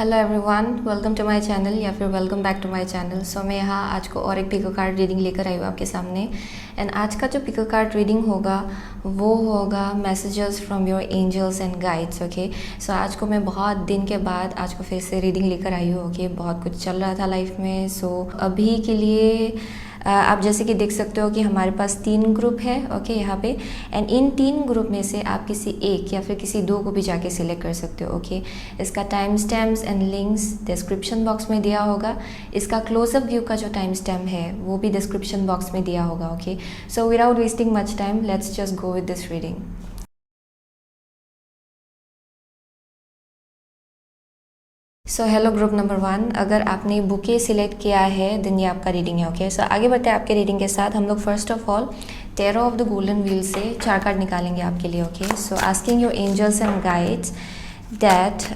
Hello everyone, welcome to my channel या फिर welcome back to my channel. So मैं यहाँ आज को और एक पिको कार्ड रीडिंग लेकर आई हूँ आपके सामने। एंड आज का जो पिको कार्ड रीडिंग होगा वो होगा messages from your angels and guides. Okay, so आज को मैं बहुत दिन के बाद आज को फिर से रीडिंग लेकर आई हूँ। ओके, बहुत कुछ चल रहा था लाइफ में। सो अभी के लिए आप जैसे कि देख सकते हो कि हमारे पास 3 ग्रुप है। ओके, यहाँ पे एंड इन 3 ग्रुप में से आप किसी एक या फिर किसी 2 को भी जाके सिलेक्ट कर सकते हो। ओके, इसका time stamps and links description box में दिया होगा। इसका क्लोजअप व्यू का जो टाइम स्टैम्प है वो भी डिस्क्रिप्शन बॉक्स में दिया होगा। Okay, so without wasting much time let's just go with this reading. So hello group number 1, अगर आपने बुके सिलेक्ट किया है देन ये आपका रीडिंग है। ओके, सो आगे बढ़ते हैं आपके रीडिंग के साथ। हम लोग first of all tarot of the golden wheel से 4 कार्ड निकालेंगे आपके लिए। Okay, so asking your angels and guides that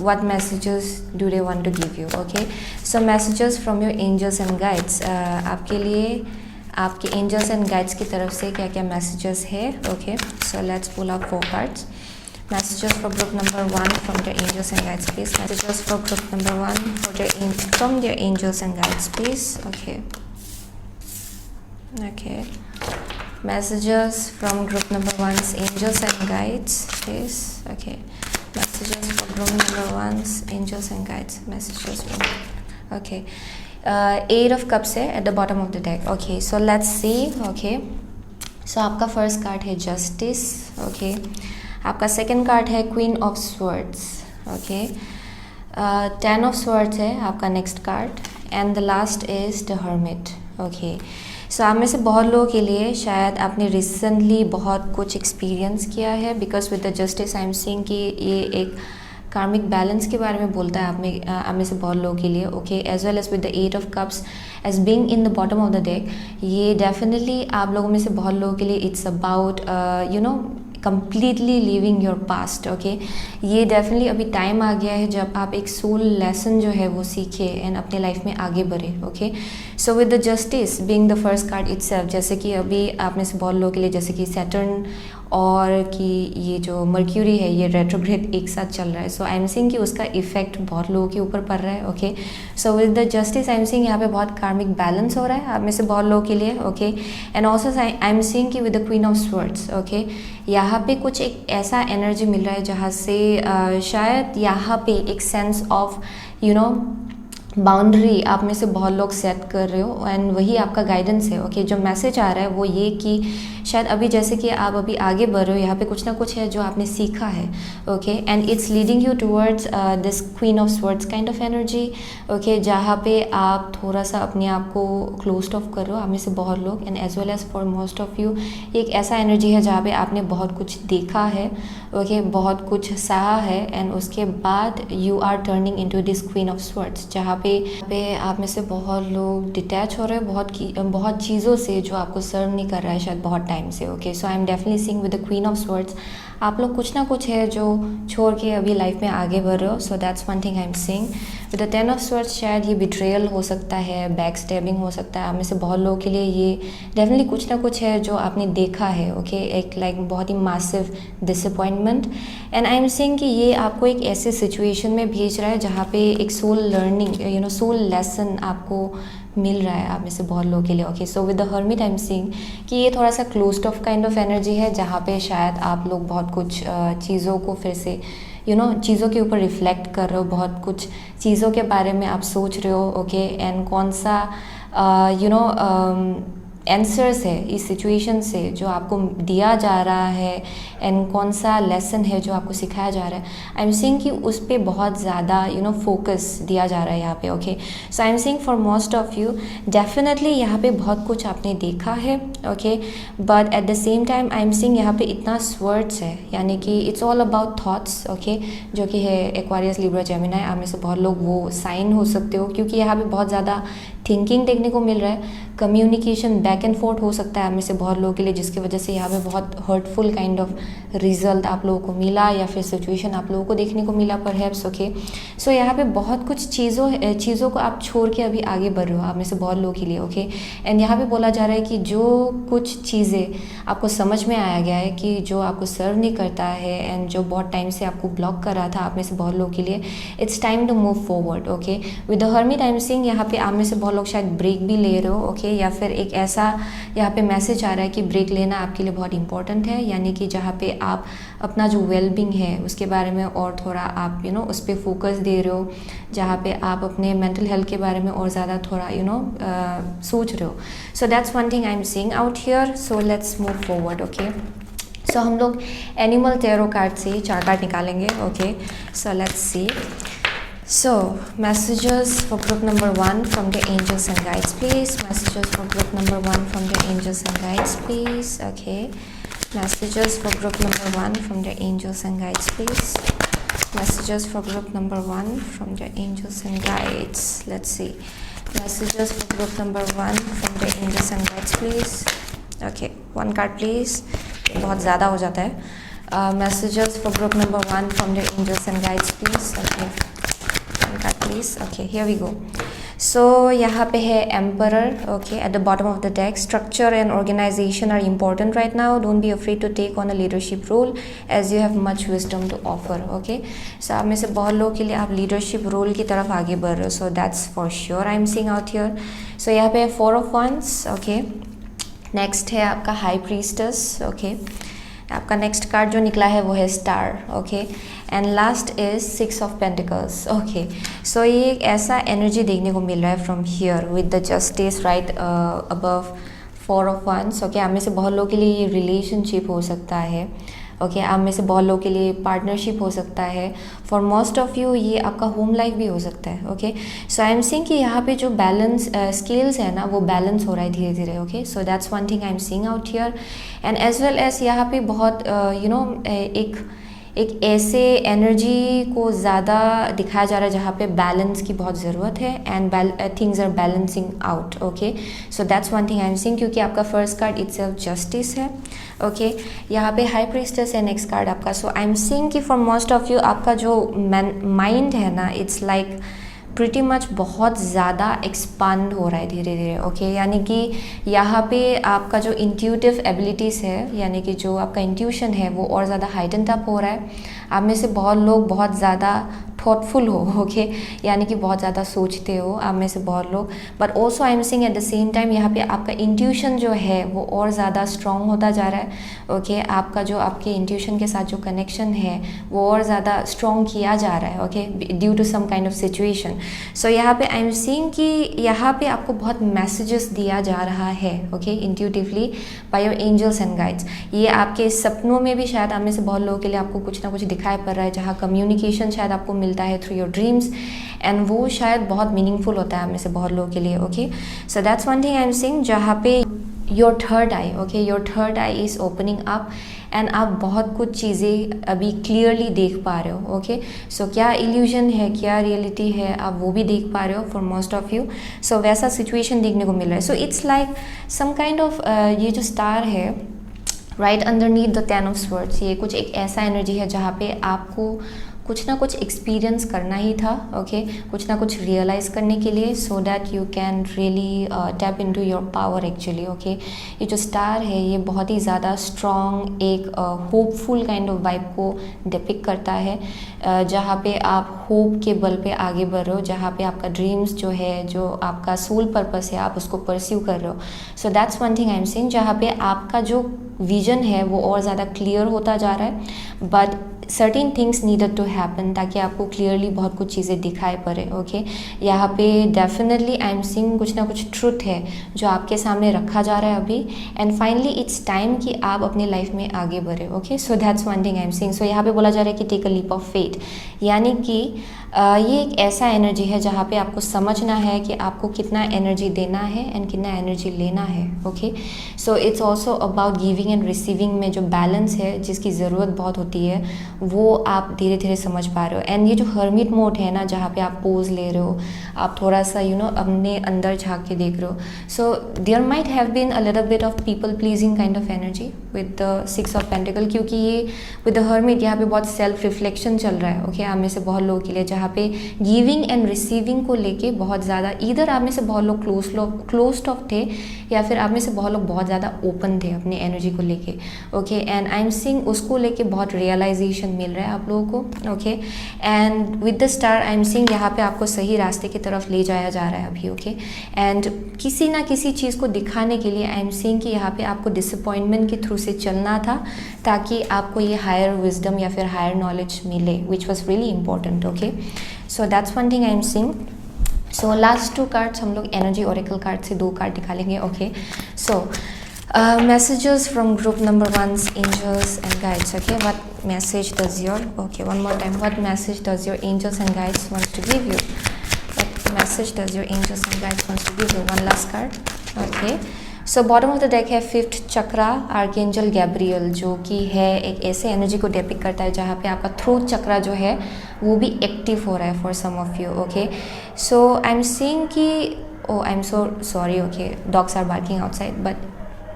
what messages do they want to give you. Okay, so messages from your angels and guides, आपके लिए आपके angels and guides की तरफ से क्या क्या messages है। Okay, so let's pull up 4 cards. Messages for group number 1 from their angels and guides, please. Messages for group number 1 from their angels and guides, please. Okay. Messages from group number 1's angels and guides, please. Okay. Messages for group number 1's angels and guides. Messages from. Okay. 8 of cups है at the bottom of the deck. Okay, so let's see. Okay, so आपका first card है justice. Okay, आपका second card है queen of swords. Okay, 10 of swords है आपका next card and the last is the hermit. Okay, so आप में से बहुत लोगों के लिए शायद आपने रिसेंटली बहुत कुछ एक्सपीरियंस किया है, because with the justice I am seeing कि ये एक कार्मिक बैलेंस के बारे में बोलता है आप में से बहुत लोगों के लिए। Okay, as well as with the 8 of cups as being in the bottom of the deck, ये डेफिनेटली आप लोगों में से बहुत लोगों के लिए it's about completely living your past. Okay, ये डेफिनेटली अभी टाइम आ गया है जब आप एक सोल लेसन जो है वो सीखे एंड अपने लाइफ में आगे बढ़े। Okay, so with the justice being the first card itself, जैसे कि अभी आप में से बहुत लोगों के लिए जैसे कि सैटर्न और कि ये जो मर्क्यूरी है ये रेट्रोग्रेड एक साथ चल रहा है। सो आई एम सीइंग कि उसका इफेक्ट बहुत लोगों के ऊपर पड़ रहा है। Okay, so with the justice I am seeing यहाँ पे बहुत कार्मिक बैलेंस हो रहा है आप में से बहुत लोगों के लिए। Okay, and also I am seeing कि with the queen of swords, okay, यहाँ पे कुछ एक ऐसा एनर्जी मिल रहा है जहाँ से शायद यहाँ पे एक सेंस ऑफ बाउंड्री आप में से बहुत लोग सेट कर रहे हो एंड वही आपका गाइडेंस है। ओके, जो मैसेज आ रहा है वो ये कि शायद अभी जैसे कि आप अभी आगे बढ़ रहे हो, यहाँ पे कुछ ना कुछ है जो आपने सीखा है। Okay, and it's leading you towards this queen of swords kind of energy. Okay, जहाँ पे आप थोड़ा सा अपने आप को क्लोज्ड ऑफ कर रहे हो आप में से बहुत लोग, and as well as for most of you एक ऐसा एनर्जी है जहाँ पे आपने बहुत कुछ देखा है। ओके, बहुत कुछ सहा है एंड उसके बाद you are turning into this queen of swords, जहाँ पे आप में से बहुत लोग डिटैच हो रहे हैं बहुत चीज़ों से जो आपको सर्व नहीं कर रहा है शायद बहुत टाइम से। Okay, so I am definitely seeing with the queen of swords आप लोग कुछ ना कुछ है जो छोड़ के अभी लाइफ में आगे बढ़ रहे हो। So that's one thing I am seeing with the 10 of swords. शायद ये बिट्रेयल हो सकता है, बैक स्टैबिंग हो सकता है आप में से बहुत लोगों के लिए। ये डेफिनेटली कुछ ना कुछ है जो आपने देखा है। ओके, एक लाइक बहुत ही massive disappointment, and I am seeing कि ये आपको एक ऐसे सिचुएशन में भेज रहा है जहाँ पे एक सोल लर्निंग सोल लेसन आपको मिल रहा है आप में से बहुत लोगों के लिए। Okay, so with the hermit I am seeing कि ये थोड़ा सा closed of kind of energy है जहाँ पे शायद आप लोग बहुत कुछ चीज़ों को फिर से चीज़ों के ऊपर रिफ्लेक्ट कर रहे हो, बहुत कुछ चीज़ों के बारे में आप सोच रहे हो। ओके, एंड कौन सा आंसर्स है इस सिचुएशन से जो आपको दिया जा रहा है एंड कौन सा लेसन है जो आपको सिखाया जा रहा है। आई एम सीइंग कि उस पर बहुत ज़्यादा फोकस दिया जा रहा है यहाँ पे। Okay, so I am seeing for most of you definitely यहाँ पे बहुत कुछ आपने देखा है। Okay, but at the same time I am seeing यहाँ पे इतना स्वर्ड्स है, यानी कि it's all about thoughts. Okay, जो कि है एक्वारियस, लिब्रा, जेमिनी, आप में से बहुत लोग वो साइन हो सकते हो क्योंकि यहाँ पे बहुत ज़्यादा थिंकिंग देखने को मिल रहा है। कम्युनिकेशन बैक एंड फोर्थ हो सकता है आप में से बहुत लोगों के लिए, जिसकी वजह से यहाँ पे बहुत हर्टफुल काइंड ऑफ रिजल्ट आप लोगों को मिला या फिर सिचुएशन आप लोगों को देखने को मिला परहैप्स, ओके। सो यहाँ पे बहुत कुछ चीज़ों को आप छोड़ के अभी आगे बढ़ रहे हो, आप में से बहुत लोगों के लिए, ओके। एंड यहाँ पे बोला जा रहा है कि जो कुछ चीज़ें आपको समझ में आया गया है कि जो आपको सर्व नहीं करता है एंड जो बहुत टाइम से आपको ब्लॉक कर रहा था आप में से बहुत लोगों के लिए, it's time to move forward, okay. With the hermit I am seeing यहाँ पे आप में से बहुत लोग शायद ब्रेक भी ले रहे हो, ओके, या फिर एक ऐसा यहाँ पे मैसेज आ रहा है कि ब्रेक लेना आपके लिए बहुत इंपॉर्टेंट है, यानी कि जहाँ पे आप अपना जो वेलबींग है उसके बारे में और थोड़ा आप उस पर फोकस दे रहे हो, जहाँ पे आप अपने मेंटल हेल्थ के बारे में और ज़्यादा थोड़ा सोच रहे हो। So that's one thing I am seeing out here. So let's move forward, okay. So हम लोग एनिमल टैरो कार्ड से 4 कार्ड निकालेंगे, okay. So let's see. So, messages for group number 1 from the angels and guides, please. Messages for group number 1 from the angels and guides, please. Okay. Messages for group number 1 from the angels and guides, please. Messages for group number 1 from the angels and guides. Let's see. Messages for group number 1 from the angels and guides, please. Okay. 1 card, please. बहुत ज़्यादा हो जाता है. Messages for group number 1 from the angels and guides, please. Okay. Card please. Okay, here we go. So यहाँ पे है Emperor, okay, at the bottom of the deck. Structure and organization are important right now. Don't be afraid to take on a leadership role as you have much wisdom to offer, okay. So आप में से बहुत लोगों के लिए आप leadership role की तरफ आगे बढ़ रहे हो, so that's for sure I'm seeing out here. So यहाँ पे है 4 of Wands, okay. Next है आपका High Priestess, okay. आपका नेक्स्ट कार्ड जो निकला है वो है star, okay. And last is 6 of pentacles, okay. So ये एक ऐसा एनर्जी देखने को मिल रहा है from here with the justice right above 4 of wands, okay. आप में से बहुत लोगों के लिए ये रिलेशनशिप हो सकता है, ओके। आप में से बहुत लोगों के लिए पार्टनरशिप हो सकता है। फॉर मोस्ट ऑफ यू ये आपका होम लाइफ भी हो सकता है, okay. So I am seeing कि यहाँ पे जो बैलेंस स्केल्स है ना वो बैलेंस हो रहा है धीरे धीरे, okay. So that's one thing I am seeing out here. And as well as यहाँ पे बहुत एक ऐसे एनर्जी को ज़्यादा दिखाया जा रहा है जहाँ पे बैलेंस की बहुत ज़रूरत है and things are balancing out, okay. So that's one thing I am seeing, क्योंकि आपका फर्स्ट कार्ड इटसेल्फ जस्टिस है, ओके। यहाँ पे हाई प्रीस्टेस है नेक्स्ट कार्ड आपका। सो आई एम सीइंग कि फॉर मोस्ट ऑफ यू आपका जो माइंड है ना इट्स लाइक प्रिटी मच बहुत ज़्यादा एक्सपांड हो रहा है धीरे धीरे, ओके। यानी कि यहाँ पे आपका जो इंट्यूटिव एबिलिटीज़ है, यानी कि जो आपका इंट्यूशन है वो और ज़्यादा हाइटेंड अप हो रहा है। आप में से बहुत लोग बहुत ज़्यादा थॉटफुल हो, ओके, यानी कि बहुत ज़्यादा सोचते हो आप में से बहुत लोग। But also I am seeing at the same time यहाँ पे आपका इंट्यूशन जो है वो और ज़्यादा स्ट्रॉन्ग होता जा रहा है, ओके। आपका जो आपके इंट्यूशन के साथ जो कनेक्शन है वो और ज़्यादा स्ट्रॉन्ग किया जा रहा है, okay, due to some kind of situation. So यहाँ पे आई एम सीइंग कि यहाँ पे आपको बहुत मैसेजेस दिया जा रहा है, okay, intuitively by your angels and guides. ये आपके सपनों में भी शायद आप में से बहुत लोगों के लिए आपको कुछ ना कुछ दिखाई पड़ रहा है, जहाँ कम्युनिकेशन शायद आपको मिलता है थ्रू योर ड्रीम्स एंड वो शायद बहुत मीनिंगफुल होता है आप में से बहुत लोगों के लिए, okay. So that's one thing I am seeing, जहाँ पे your third I, okay, your third I is opening up and आप बहुत कुछ चीज़ें अभी क्लियरली देख पा रहे हो, ओके। सो क्या इल्यूजन है क्या रियलिटी है आप वो भी देख पा रहे हो for most of you. So वैसा सिचुएशन देखने को मिल रहा है। So it's like some kind of ये जो स्टार है right underneath the 10 of swords, ये कुछ एक ऐसा एनर्जी है जहाँ पे आपको कुछ ना कुछ एक्सपीरियंस करना ही था, ओके, कुछ ना कुछ रियलाइज़ करने के लिए, so that you can really tap into your power actually, okay. ये जो स्टार है ये बहुत ही ज़्यादा स्ट्रॉन्ग एक होपफुल काइंड ऑफ वाइब को डिपिक्ट करता है, जहाँ पे आप होप के बल पे आगे बढ़ रहे हो, जहाँ पे आपका ड्रीम्स जो है, जो आपका सोल पर्पस है, आप उसको परस्यू कर रहे हो। So that's one thing I am saying, जहाँ पे आपका जो विजन है वो और ज़्यादा क्लियर होता जा रहा है, but certain things needed to happen ताकि आपको क्लियरली बहुत कुछ चीज़ें दिखाई पड़े, ओके। यहाँ पे डेफिनेटली आई एम सीइंग कुछ ना कुछ ट्रुथ है जो आपके सामने रखा जा रहा है अभी, एंड फाइनली इट्स टाइम कि आप अपने लाइफ में आगे बढ़े, okay. So that's one thing I am seeing. So यहाँ पे बोला जा रहा है कि take a leap of faith, यानी कि ये एक ऐसा एनर्जी है जहाँ पे आपको समझना है कि आपको कितना एनर्जी देना है एंड कितना एनर्जी लेना है. Okay, so it's also about giving and receiving में जो बैलेंस है, जिसकी ज़रूरत बहुत होती है, वो आप धीरे धीरे समझ पा रहे हो. एंड ये जो हर्मिट मोड है ना, जहाँ पे आप पोज ले रहे हो, आप थोड़ा सा अपने अंदर झाँक के देख रहे हो. So there might have been a little bit of people pleasing kind of energy with the 6 of pentacle, क्योंकि ये विद द हर्मिट यहाँ पे बहुत सेल्फ रिफ्लेक्शन चल रहा है. ओके, आप में से बहुत लोगों के लिए जहाँ पे गिविंग एंड रिसीविंग को लेके बहुत ज़्यादा, इधर आप में से बहुत लोग क्लोज्ड ऑफ थे, या फिर आप में से बहुत लोग बहुत ज़्यादा ओपन थे अपनी एनर्जी को लेके. Okay, and I am seeing उसको लेके बहुत रियलाइजेशन मिल रहा है आप लोगों को. Okay, and with the star I am seeing यहाँ पे आपको सही रास्ते की तरफ ले जाया जा रहा है अभी. ओके, एंड किसी ना किसी चीज़ को दिखाने के लिए आई एम सीइंग कि यहाँ पे आपको डिसअपॉइंटमेंट के थ्रू से चलना था, ताकि आपको ये हायर विजडम या फिर हायर नॉलेज मिले, which was really important. Okay, so that's one thing I am seeing. So last 2 cards हम लोग एनर्जी ओरेकल कार्ड से 2 कार्ड निकालेंगे. Okay, so messages from group number 1's angels and guides. Okay, what message does your, okay, one more time, what message does your angels and guides wants to give you? What message does your angels and guides wants to give you? One last card. Okay, so bottom of the deck है 5th चक्रा, archangel Gabriel, जो कि है एक ऐसे energy को depict करता है जहाँ पे आपका थ्रोट चक्रा जो है वो भी एक्टिव हो रहा है for some of you. Okay, so I am seeing कि, oh I am so sorry, okay, dogs are barking outside, but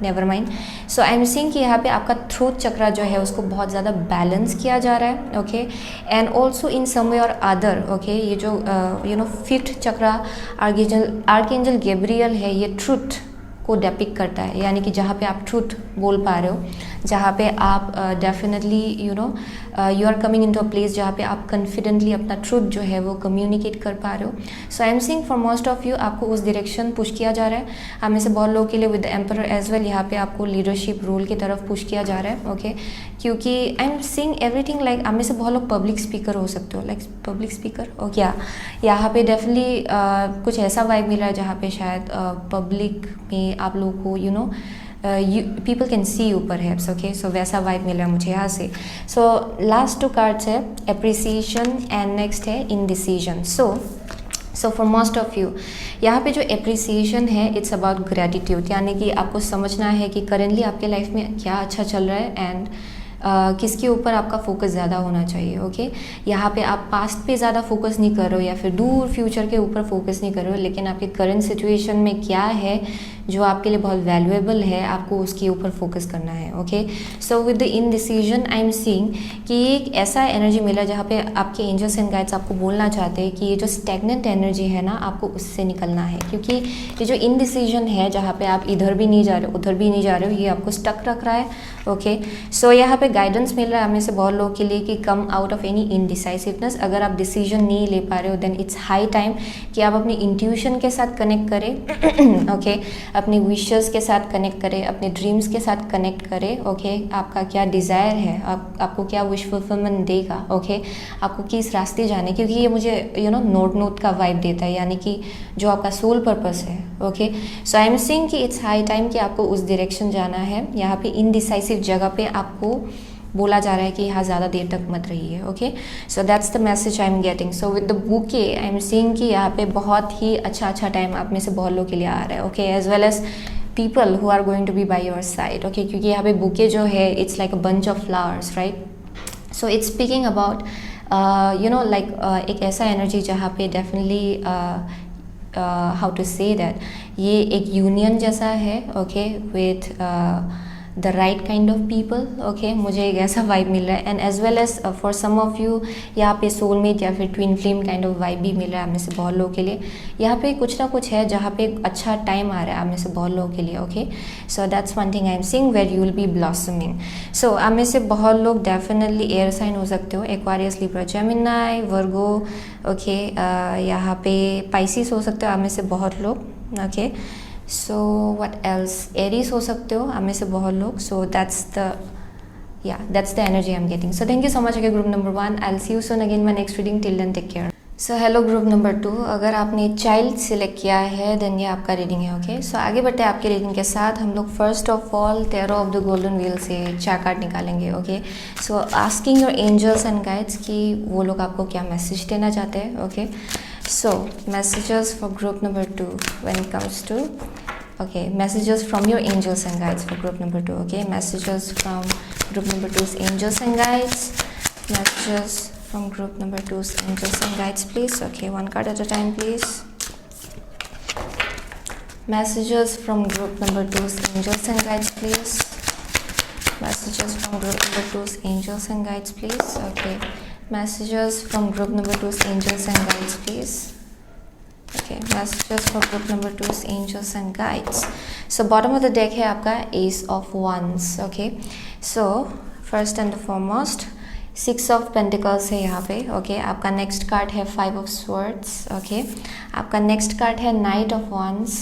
never mind. So I am seeing कि यहाँ पे आपका थ्रोट चक्रा जो है उसको बहुत ज़्यादा बैलेंस किया जा रहा है. ओके, एंड ऑल्सो इन सम वे और अदर. ओके, ये जो 5th चक्रा आर्कएंजल गैब्रियल है, ये ट्रुथ को डेपिक करता है, यानी कि जहाँ पे आप ट्रूथ बोल पा रहे हो, जहाँ पे आप definitely you are coming into a place जहाँ पे आप कॉन्फिडेंटली अपना ट्रूथ जो है वो कम्युनिकेट कर पा रहे हो. So I am seeing for most of you आपको उस डायरेक्शन पुश किया जा रहा है. आप में से बहुत लोगों के लिए with the emperor as well यहाँ पे आपको लीडरशिप रोल की तरफ पुश किया जा रहा है. ओके, क्योंकि I am seeing everything like आप में से बहुत लोग पब्लिक स्पीकर हो सकते हो, लाइक पब्लिक स्पीकर. ओके, यहाँ पे डेफिनेटली कुछ ऐसा वाइब मिल रहा है जहाँ पे शायद पब्लिक में आप लोगों को people can see you perhaps. Okay, so वैसा वाइब मिल रहा है मुझे यहाँ से. सो लास्ट 2 कार्ड्स है एप्रिसिएशन एंड नेक्स्ट है indecision. So for most of you यहाँ पे जो एप्रिसिएशन है, इट्स अबाउट ग्रेटिट्यूड, यानी कि आपको समझना है कि करेंटली आपके लाइफ में क्या अच्छा चल रहा है एंड किसके ऊपर आपका फोकस ज़्यादा होना चाहिए. ओके, यहाँ पे आप पास्ट पे ज़्यादा फोकस नहीं कर रहे हो या फिर दूर फ्यूचर के ऊपर फोकस नहीं कर रहे हो, लेकिन आपके करंट सिचुएशन में क्या है जो आपके लिए बहुत वैल्यूएबल है, आपको उसके ऊपर फोकस करना है. Okay, so with the indecision I am seeing कि एक ऐसा एनर्जी मिला जहाँ पे आपके एंजल्स एंड गाइड्स आपको बोलना चाहते हैं कि ये जो स्टैग्नेंट एनर्जी है ना, आपको उससे निकलना है. क्योंकि ये जो इनडिसीजन है, जहाँ पे आप इधर भी नहीं जा रहे हो उधर भी नहीं जा रहे हो, ये आपको स्टक रख रहा है. ओके, सो यहाँ पे गाइडेंस मिल रहा है हमें से बहुत लोगों के लिए कि come out of any indecisiveness. अगर आप डिसीजन नहीं ले पा रहे हो, देन इट्स हाई टाइम कि आप अपनी इंट्यूशन के साथ कनेक्ट करें. ओके, अपनी विशेस के साथ कनेक्ट करें, अपने ड्रीम्स के साथ कनेक्ट करें. ओके, आपका क्या डिज़ायर है, आपको क्या विश फुलफिलमेंट देगा. ओके, आपको किस रास्ते जाने, क्योंकि ये मुझे नोट का वाइब देता है, यानी कि जो आपका सोल पर्पस है. Okay, so I am seeing कि इट्स हाई टाइम कि आपको उस डायरेक्शन जाना है. यहाँ पे इनडिसाइसिव जगह पे आपको बोला जा रहा है कि यहाँ ज़्यादा देर तक मत रहिए. Okay, so that's the message I am getting. So with the bouquet I am seeing कि यहाँ पे बहुत ही अच्छा टाइम आप में से बहुत लोगों के लिए आ रहा है. Okay, as well as people who are going to be by your side. Okay, क्योंकि यहाँ पे बुके जो है it's like a bunch of flowers, right. So it's speaking about like एक ऐसा एनर्जी जहाँ पे definitely how to say that ये एक यूनियन जैसा है. Okay, with the right kind of people. Okay, मुझे एक ऐसा वाइब मिल रहा है. And as well as for some of you यहाँ पे सोलमेट या फिर twin flame kind of vibe भी मिल रहा है आप में से बहुत लोगों के लिए. यहाँ पे कुछ ना कुछ है जहाँ पे अच्छा टाइम आ रहा है आप में से बहुत लोगों के लिए. Okay, so that's one thing I am seeing where you will be blossoming. So आप में से बहुत लोग डेफिनेटली एयर साइन हो सकते हो, एक्वारियस, लिब्रा, जेमिनी, वर्गो. ओके, यहाँ पे पाइसिस हो सकते हो आप में से बहुत लोग. Okay, so what else, Aries हो सकते हो आप में से बहुत लोग. So that's the energy I am getting. So thank you so much. Okay, group number 1, I will see you soon again my next reading. Till then take care. So hello group number 2, अगर आपने child select किया है then ये आपका reading है। Okay, सो आगे बढ़ते हैं आपके रीडिंग के साथ। हम लोग first of all tarot of the golden wheel से 4 कार्ड निकालेंगे। Okay, so asking your angels and guides कि वो लोग आपको क्या मैसेज देना चाहते हैं। Okay, so messages for group number 2 when it comes to messages from your angels and guides for group number 2. Okay, messages from group number 2's angels and guides. Messages from group number 2's angels and guides, please. Okay, one card at a time, please. Messages from group number 2's angels and guides, please. Messages from group number 2's angels and guides, please. Okay, messages from group number 2's angels and guides, please. Okay, messages for group number 2's angels and guides. So bottom of the deck है आपका Ace of Wands. Okay, so first and foremost 6 of Pentacles है यहाँ पे। Okay, आपका next card है 5 of Swords. Okay, आपका next card है Knight of Wands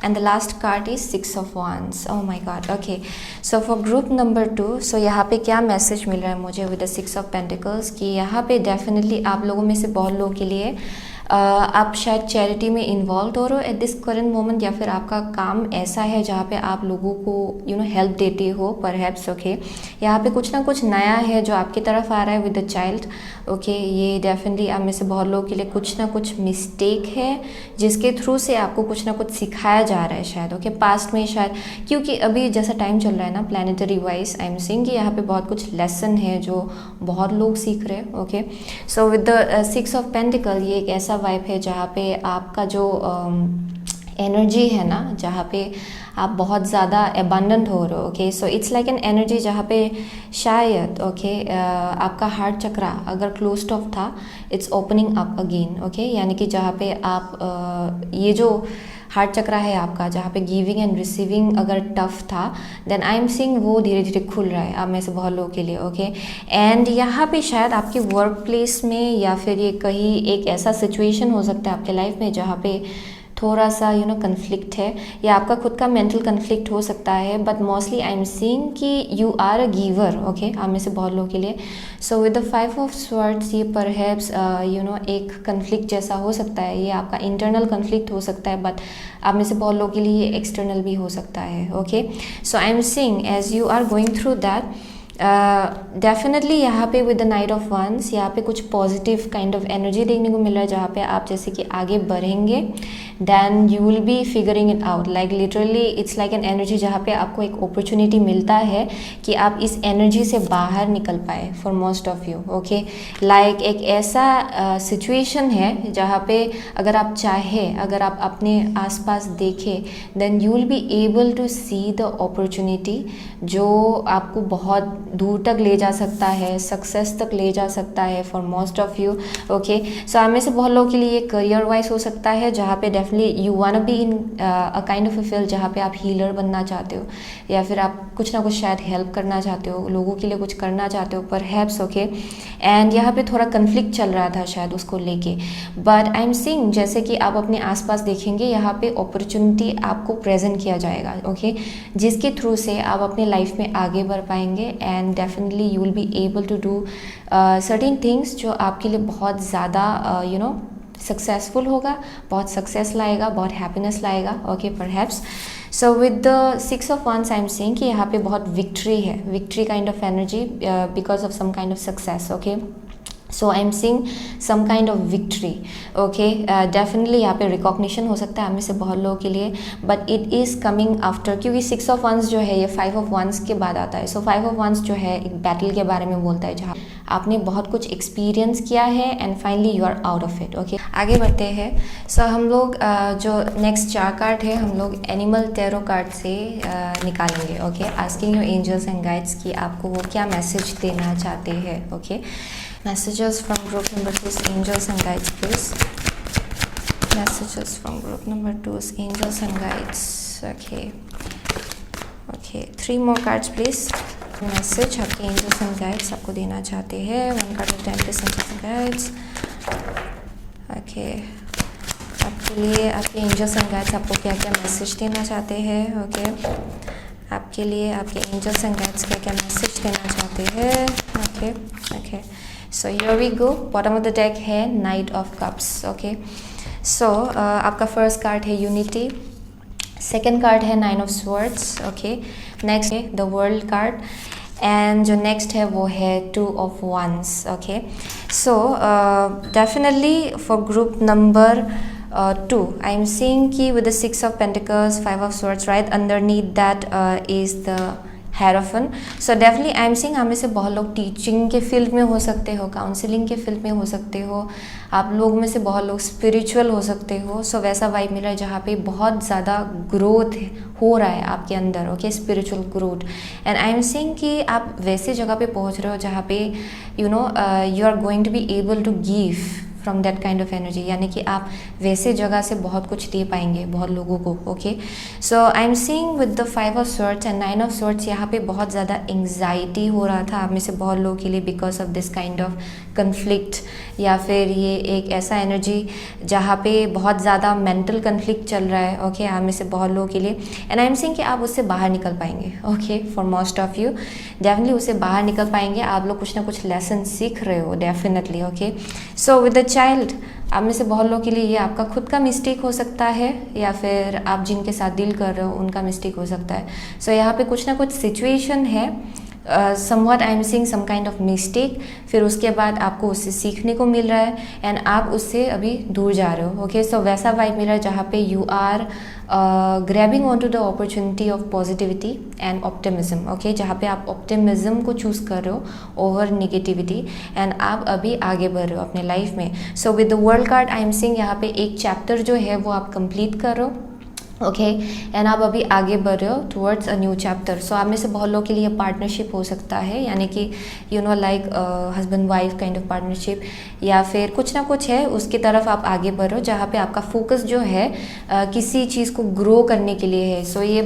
and the last card is 6 of Wands. Oh my God. Okay, so for group number 2, so यहाँ पे क्या मैसेज मिल रहा है मुझे with the 6 of Pentacles कि यहाँ पे definitely आप लोगों में से बहुत लोगों के लिए आप शायद चैरिटी में इन्वॉल्व हो रहे हो एट दिस करेंट मोमेंट, या फिर आपका काम ऐसा है जहाँ पे आप लोगों को हेल्प देते हो परहैप्स। ओके, यहाँ पे कुछ ना कुछ नया है जो आपकी तरफ आ रहा है विद द चाइल्ड। ओके, ये डेफिनेटली आप में से बहुत लोगों के लिए कुछ ना कुछ मिस्टेक है जिसके थ्रू से आपको कुछ ना कुछ सिखाया जा रहा है शायद। ओके, पास्ट में शायद, क्योंकि अभी जैसा टाइम चल रहा है ना planetary wise, I am seeing कि यहाँ पे बहुत कुछ लेसन है जो बहुत लोग सीख रहे हैं। Okay, so with the 6 of pentacle ये एक ऐसा वाइब है जहाँ पे आपका जो एनर्जी है ना, जहाँ पे आप बहुत ज़्यादा एबंडेंट हो रहे हो। Okay, so it's like an energy जहाँ पे शायद आपका हार्ट चक्रा अगर क्लोज्ड ऑफ था, it's opening up again. Okay, यानी कि जहाँ पे आप ये जो हार्ट चक्रा है आपका, जहाँ पे गिविंग एंड रिसीविंग अगर टफ था, देन आई एम सीइंग वो धीरे धीरे खुल रहा है आप में से बहुत लोगों के लिए। ओके, एंड यहाँ पे शायद आपके वर्क प्लेस में या फिर ये कहीं एक ऐसा सिचुएशन हो सकता है आपके लाइफ में जहाँ पे थोड़ा सा कन्फ्लिक्ट है, या आपका खुद का मेंटल कन्फ्लिक्ट हो सकता है, but mostly I am seeing कि you are a giver. Okay, आप में से बहुत लोगों के लिए। So with the 5 of swords ये परहैप्स एक कन्फ्लिक्ट जैसा हो सकता है, ये आपका इंटरनल कन्फ्लिक्ट हो सकता है, बट आप में से बहुत लोगों के लिए ये एक्सटर्नल भी हो सकता है। Okay, so I am seeing as you are going through that definitely यहाँ पे with the knight of wands यहाँ पे कुछ पॉजिटिव काइंड ऑफ एनर्जी देखने को मिल रहा है, जहाँ पे आप जैसे कि आगे बढ़ेंगे then you will be figuring it out. Like literally it's like an energy जहाँ पे आपको एक अपॉर्चुनिटी मिलता है कि आप इस एनर्जी से बाहर निकल पाए for most of you. Okay, like एक ऐसा सिचुएशन है जहाँ पे अगर आप चाहे, अगर आप अपने आसपास देखें, then you will be able to see the opportunity जो आपको बहुत दूर तक ले जा सकता है, सक्सेस तक ले जा सकता है for most of you. Okay, so आप में से बहुत लोगों के लिए करियर वाइज हो सकता है जहाँ पे definitely you want be in a kind of a field जहाँ पे आप हीलर बनना चाहते हो, या फिर आप कुछ ना कुछ शायद हेल्प करना चाहते हो, लोगों के लिए कुछ करना चाहते हो परहैप्स। ओके, एंड यहाँ पे थोड़ा कन्फ्लिक्ट चल रहा था शायद उसको लेके, बट आई एम सीइंग जैसे कि आप अपने आसपास देखेंगे यहाँ पे अपॉर्चुनिटी आपको प्रेजेंट किया जाएगा। ओके, जिसके थ्रू से आप अपने लाइफ में आगे बढ़ पाएंगे and definitely you will be able to do certain things जो आपके लिए बहुत ज़्यादा सक्सेसफुल होगा, बहुत सक्सेस लाएगा, बहुत हैप्पीनेस लाएगा। Okay, perhaps so with the 6 of wands I am saying कि यहाँ पे बहुत विक्ट्री है, victory kind of energy because of some kind of success. Okay, so I am seeing some kind of victory. Okay, definitely यहाँ पे recognition हो सकता है हमें से बहुत लोगों के लिए, but it is coming after, क्योंकि 6 ऑफ वंस जो है ये 5 ऑफ वंस के बाद आता है। सो 5 ऑफ वंस जो है एक बैटल के बारे में बोलता है जहाँ आपने बहुत कुछ एक्सपीरियंस किया है and finally you are out of it. Okay, आगे बढ़ते हैं। सो हम लोग जो नेक्स्ट 4 कार्ड है हम लोग एनिमल टैरो कार्ड से निकालेंगे। Okay, asking your angels and guides कि आपको वो क्या मैसेज देना चाहते हैं। Okay, messages from group number 2's angels and guides, please. Messages from group number 2's angels and guides. Okay, 3 more cards please. Message आपके angels and guides आपको देना चाहते हैं। 1 card at a time please, angels and guides. Okay, आपके लिए आपके angels and guides आपको क्या क्या मैसेज देना चाहते हैं। ओके, आपके लिए आपके angels and guides क्या क्या मैसेज देना चाहते हैं। Okay, so here we go, bottom of the deck है knight of cups. Okay, so आपका फर्स्ट कार्ड है यूनिटी, सेकेंड कार्ड है nine of swords. Okay, next है द वर्ल्ड कार्ड, एंड जो नेक्स्ट है वो है two of wands. Okay, so definitely for group number 2 I am seeing कि with the 6 of Pentacles, 5 of Swords, right underneath that is the Hierophant. So definitely I am seeing आप में से बहुत लोग टीचिंग के फील्ड में हो सकते हो, काउंसलिंग के फील्ड में हो सकते हो, आप लोग में से बहुत लोग स्पिरिचुअल हो सकते हो. सो वैसा वाइब मिला है जहाँ पे बहुत ज़्यादा ग्रोथ हो रहा है आपके अंदर. Okay, spiritual growth. And I am seeing कि आप वैसे जगह पे पहुँच रहे हो जहाँ पे you are going to be able to give from that kind of energy, यानी कि आप वैसे जगह से बहुत कुछ दे पाएंगे बहुत लोगों को. Okay, so I am seeing with the 5 of swords and 9 of swords, यहाँ पे बहुत ज़्यादा एंग्जाइटी हो रहा था आप में से बहुत लोगों के लिए because of this kind of conflict, या फिर ये एक ऐसा एनर्जी जहाँ पे बहुत ज़्यादा मेंटल कन्फ्लिक्ट चल रहा है. ओके, आप में से बहुत लोगों के लिए. एंड आई एम सीइंग कि आप उससे बाहर निकल पाएंगे. Okay, for most of you definitely उससे बाहर निकल पाएंगे. आप लोग कुछ ना कुछ लेसन सीख रहे हो definitely. Okay, so with the child, आप में से बहुत लोगों के लिए ये आपका खुद का मिस्टेक हो सकता है, या फिर आप जिनके साथ डील कर रहे हो उनका मिस्टेक हो सकता है. सो यहाँ पे कुछ ना कुछ सिचुएशन है, somewhat I am seeing some kind of mistake, फिर उसके बाद आपको उससे सीखने को मिल रहा है एंड आप उससे अभी दूर जा रहे हो. ओके, सो वैसा वाइब मिल रहा है जहाँ पे you are grabbing on to the opportunity of positivity and optimism. Okay, जहाँ पे आप ऑप्टिमिज्म को चूज़ कर रहे हो ओवर निगेटिविटी, एंड आप अभी आगे बढ़ रहे हो अपने लाइफ में. सो with the world card I am seeing यहाँ पे एक चैप्टर जो है वो आप कंप्लीट कर रहे हो. ओके, एंड आप अभी आगे बढ़ रहे हो टुवर्ड्स अ न्यू चैप्टर. सो आप में से बहुत लोगों के लिए पार्टनरशिप हो सकता है, यानी कि like husband wife kind of partnership, या फिर कुछ ना कुछ है उसकी तरफ आप आगे बढ़ रहे हो जहाँ पे आपका फोकस जो है किसी चीज़ को ग्रो करने के लिए है. सो ये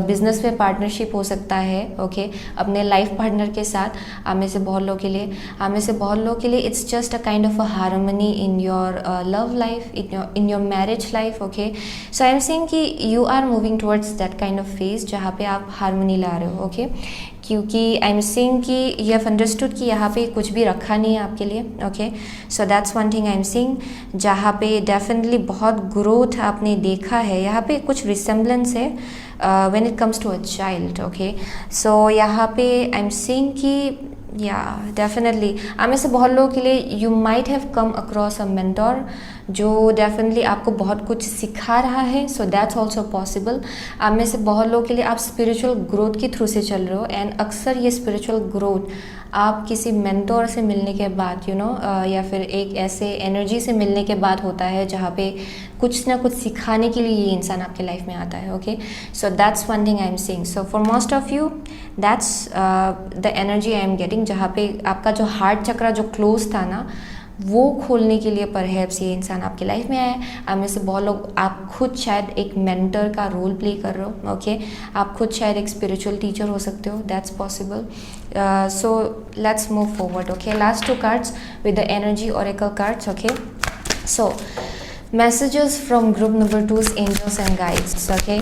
बिजनेस में पार्टनरशिप हो सकता है. ओके, अपने लाइफ पार्टनर के साथ. आप में से बहुत लोगों के लिए, आप में से बहुत लोगों के लिए it's just a kind of a harmony in your love life, in your marriage life. Okay, so I am saying कि you are moving towards that kind of phase जहाँ पे आप हारमोनी ला रहे हो. ओके, क्योंकि आई एम सीइंग कि you have understood कि यहाँ पे कुछ भी रखा नहीं है आपके लिए. Okay, so that's one thing I am seeing जहाँ पे डेफिनेटली बहुत ग्रोथ आपने देखा है. यहाँ पे कुछ रिसेम्बलेंस है when it comes to a child. Okay, so यहाँ पे आई एम सीइंग कि या डेफिनेटली आप में से बहुत लोगों के लिए you might have come across a mentor जो डेफिनेटली आपको बहुत कुछ सिखा रहा है. So that's also possible. आप में से बहुत लोगों के लिए आप स्पिरिचुअल ग्रोथ के थ्रू से चल रहे हो, एंड अक्सर ये स्पिरिचुअल ग्रोथ आप किसी मेंटोर से मिलने के बाद या फिर एक ऐसे एनर्जी से मिलने के बाद होता है जहाँ पे कुछ ना कुछ सिखाने के लिए ये इंसान आपके लाइफ में आता है. Okay, so that's one thing I am seeing. So for most of you that's the energy I am getting, जहाँ पे आपका जो हार्ट चक्रा जो क्लोज था ना वो खोलने के लिए परहैप्स ये इंसान आपकी लाइफ में आया है. आप में से बहुत लोग, आप खुद शायद एक मेंटर का रोल प्ले कर रहे हो. ओके, आप खुद शायद एक स्पिरिचुअल टीचर हो सकते हो. That's possible. So let's move forward. Okay, last 2 cards with the energy oracle cards. Okay, so messages from group number 2's angels and guides. Okay,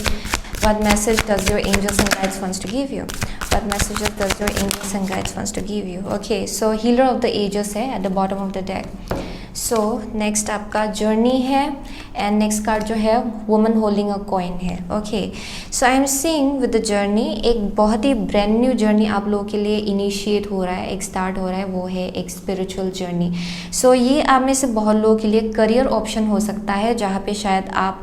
what message does your angels and guides wants to give you? What messages does your angels and guides wants to give you? Okay, so healer of the ages है at the bottom of the deck. So next आपका journey है, and next card जो है woman holding a coin है. Okay, so I am seeing with the journey एक बहुत ही brand new journey आप लोगों के लिए इनिशिएट हो रहा है, एक स्टार्ट हो रहा है, वो है एक स्पिरिचुअल जर्नी. सो ये आप में से बहुत लोगों के लिए करियर ऑप्शन हो सकता है जहाँ पे शायद आप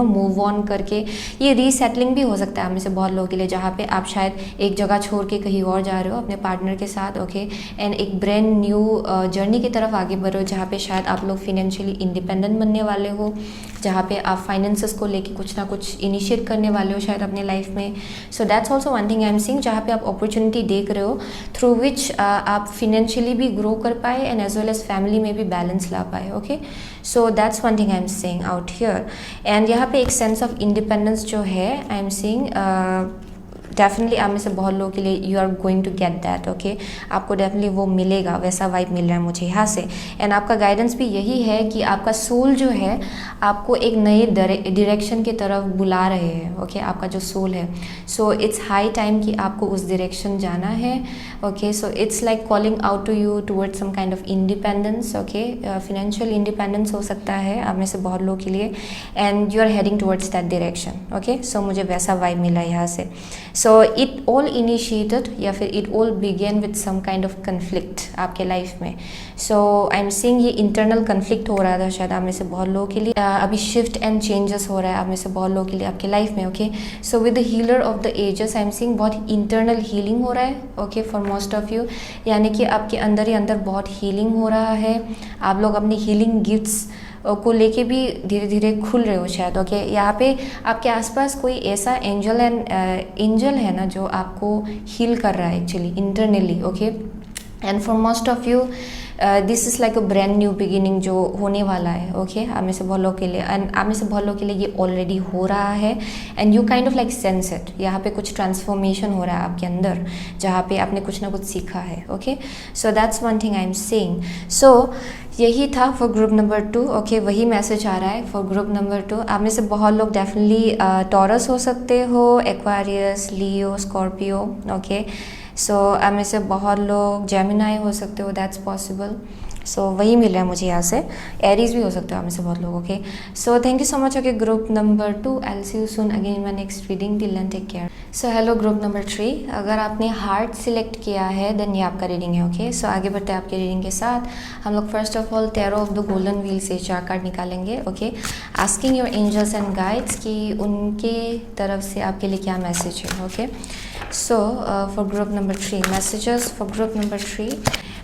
मूव ऑन करके, ये रीसेटलिंग भी हो सकता है आप में से बहुत लोगों के लिए जहाँ पे आप शायद एक जगह छोड़ के कहीं और जा रहे हो अपने पार्टनर के साथ. ओके, एंड एक ब्रांड न्यू जर्नी की तरफ आगे बढ़ रहे हो जहाँ पे शायद आप लोग फिनेंशियली इंडिपेंडेंट बनने वाले हो, जहाँ पे आप फाइनेंसेस को लेके कुछ ना कुछ इनिशिएट करने वाले हो शायद अपने लाइफ में. So that's also one thing I am seeing जहाँ पे आप अपॉर्चुनिटी देख रहे हो थ्रू विच आप फिनेंशियली भी ग्रो कर पाए and as well as family में भी बैलेंस ला पाए. Okay, so that's one thing I am seeing out here. And यहाँ पे एक सेंस ऑफ इंडिपेंडेंस जो है आई एम सीइंग डेफिनेटली आप में से बहुत लोगों के लिए you are going to get that, okay. आपको डेफिनेटली वो मिलेगा, वैसा वाइब मिल रहा है मुझे यहाँ से। एंड आपका गाइडेंस भी यही है कि आपका सोल जो है आपको एक नए डायरेक्शन की तरफ बुला रहे हैं, ओके। आपका जो सोल है, सो इट्स हाई टाइम कि आपको उस डायरेक्शन जाना है, okay. So it's like calling out to you towards some kind of independence, okay. Financial independence हो सकता है आप में से बहुत लोगों के लिए, and you are heading towards that direction, okay. So मुझे वैसा वाइब मिला यहाँ से। सो इट ऑल इनिशिएटेड या फिर it all began with some kind of conflict आपके लाइफ में। सो आई एम सीइंग ये इंटरनल कन्फ्लिक्ट हो रहा था शायद आप में से बहुत लोगों के लिए। अभी शिफ्ट एंड चेंजेस हो रहा है आप में से बहुत लोगों के लिए आपके लाइफ में, okay. So with the healer of the ages I am seeing बहुत इंटरनल हीलिंग हो रहा है, okay, for most of you. यानी कि आपके अंदर ही अंदर बहुत हीलिंग हो रहा है। आप लोग अपनी हीलिंग गिफ्ट्स को लेके भी धीरे धीरे खुल रहे हो शायद, ओके। यहाँ पे आपके आसपास कोई ऐसा एंजल है ना जो आपको हील कर रहा है actually internally, okay. And for most of you this is like a brand new beginning जो होने वाला है, ओके। आप में से बहुत लोगों के लिए, एंड आप में से बहुत लोगों के लिए ये ऑलरेडी हो रहा है, and you kind of like sense it. यहाँ पे कुछ ट्रांसफॉर्मेशन हो रहा है आपके अंदर, जहाँ पे आपने कुछ ना कुछ सीखा है, okay. So that's one thing I am saying. So यही था फॉर ग्रुप नंबर 2, ओके। वही मैसेज आ रहा है फॉर ग्रुप नंबर 2। आप में से बहुत लोग डेफिनेटली टॉरस हो सकते हो, एक्वारियस, लियो, स्कॉर्पियो, ओके। सो आप में से बहुत लोग जेमिनाई हो सकते हो, दैट्स पॉसिबल। सो वही मिल रहा है मुझे यहाँ से। एरीज भी हो सकते हो आप में से बहुत लोग, okay. So thank you so much, okay. Group number 2, I will see you soon again in my next reading. Till then take care. So hello group number 3, अगर आपने हार्ट सिलेक्ट किया है देन ये आपका रीडिंग है, okay. सो आगे बढ़ते हैं आपके रीडिंग के साथ। हम लोग first of all tarot of the golden wheel से 4 कार्ड निकालेंगे, okay. Asking your angels and guides कि उनके तरफ से आपके लिए क्या मैसेज है, okay. So for group number 3, messages for group number 3,